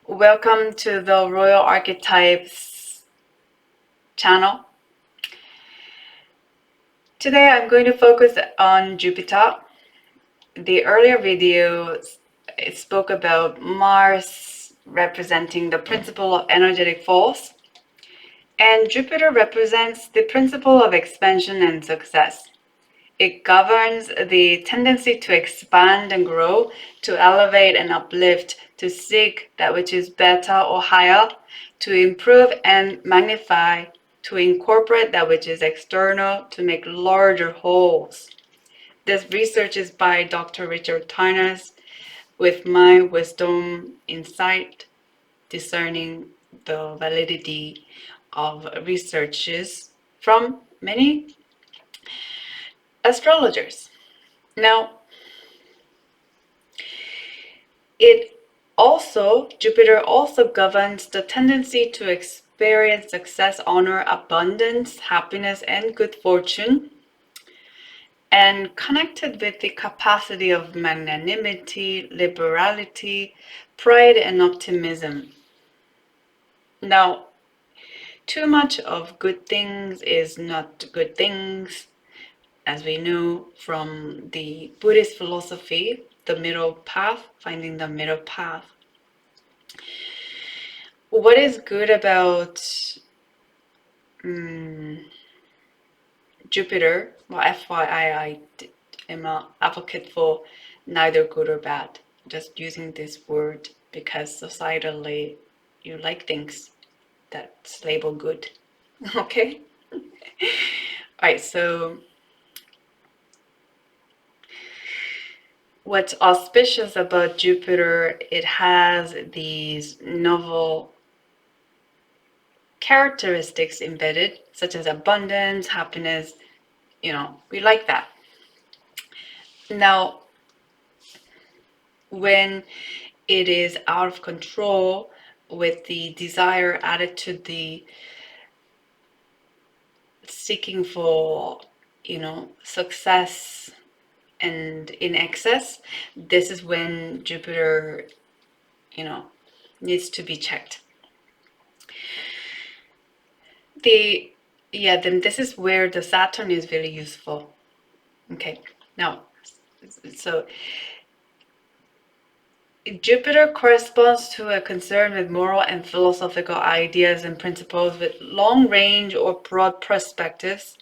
Welcome to the Royal Archetypes channel. Today I'm going to focus on Jupiter. The earlier video spoke about Mars representing the principle of energetic force, and Jupiter represents the principle of expansion and success. It governs the tendency to expand and grow, to elevate and uplift, to seek that which is better or higher, to improve and magnify, to incorporate that which is external, to make larger wholes. This research is by Dr. Richard Tarnas, with my wisdom, insight, discerning the validity of researches from many astrologers. Now, Jupiter also governs the tendency to experience success, honor, abundance, happiness, and good fortune, and connected with the capacity of magnanimity, liberality, pride, and optimism. Now, too much of good things is not good things, as we know from the Buddhist philosophy, the middle path, finding the middle path. What is good about Jupiter? Well, FYI, I am an advocate for neither good or bad. Just using this word because societally you like things that's labeled good. Okay? Alright, so what's auspicious about Jupiter, it has these novel characteristics embedded, such as abundance, happiness. We like that. Now, when it is out of control with the desire added to the seeking for, success and in excess, this is when Jupiter, needs to be checked. Then this is where the Saturn is very useful. Okay, now, so Jupiter corresponds to a concern with moral and philosophical ideas and principles with long range or broad perspectives,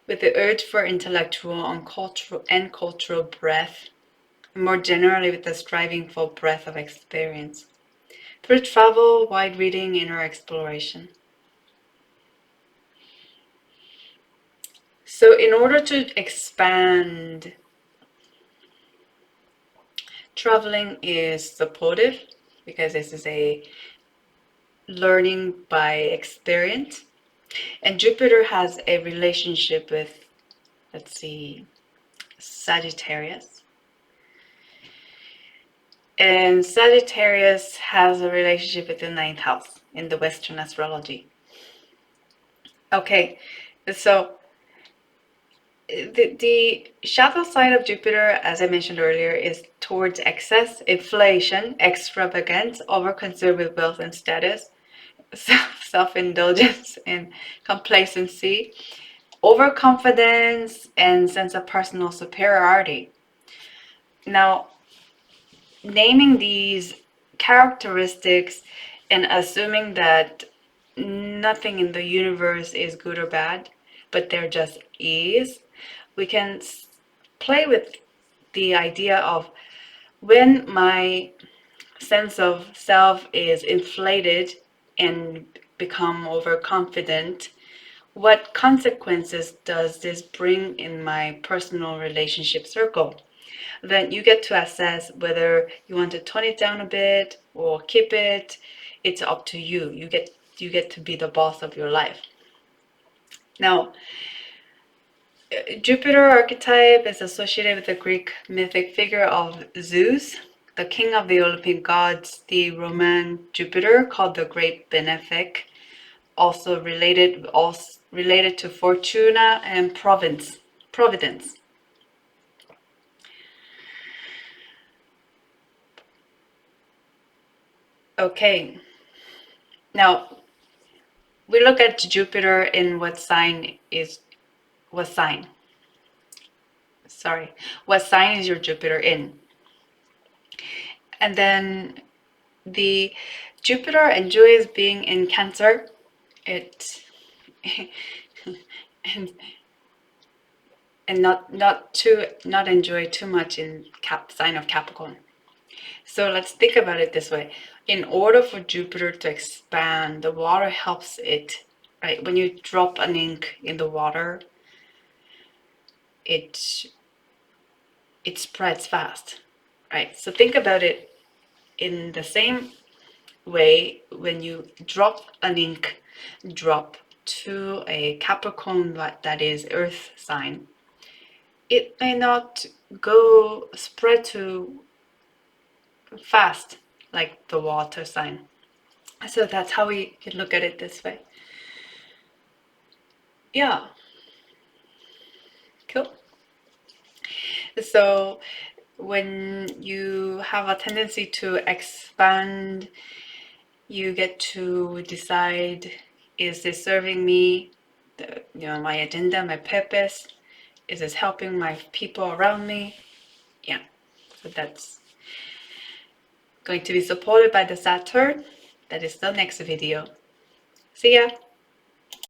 with the urge for intellectual and cultural breadth, and more generally with the striving for breadth of experience, through travel, wide reading, inner exploration. So in order to expand, traveling is supportive because this is a learning by experience. And Jupiter has a relationship with, let's see, Sagittarius. And Sagittarius has a relationship with the 9th house in the Western astrology. Okay, so the shadow side of Jupiter, as I mentioned earlier, is towards excess, inflation, extravagance, overconcern with wealth and status, self-indulgence and complacency, overconfidence, and sense of personal superiority. Now, naming these characteristics and assuming that nothing in the universe is good or bad, but there just is, we can play with the idea of when my sense of self is inflated and become overconfident, what consequences does this bring in my personal relationship circle? Then you get to assess whether you want to tone it down a bit or keep it. It's up to you. You get to be the boss of your life. Now, Jupiter archetype is associated with the Greek mythic figure of Zeus, the king of the Olympic gods, the Roman Jupiter called the Great Benefic, also related to Fortuna and Providence. Okay, now we look at Jupiter in what sign is what sign? Sorry, what sign is your Jupiter in? And then the Jupiter enjoys being in Cancer. It and not enjoy too much in sign of Capricorn. So let's think about it this way. In order for Jupiter to expand, the water helps it, right? When you drop an ink in the water, it spreads fast, right? So think about it in the same way. When you drop an ink drop to a Capricorn that is Earth sign, it may not go spread too fast like the water sign. So that's how we can look at it this way. Yeah, cool. So when you have a tendency to expand, you get to decide, is this serving me, my agenda, my purpose? Is this helping my people around me? Yeah, so that's going to be supported by the Saturn. That is the next video. See ya!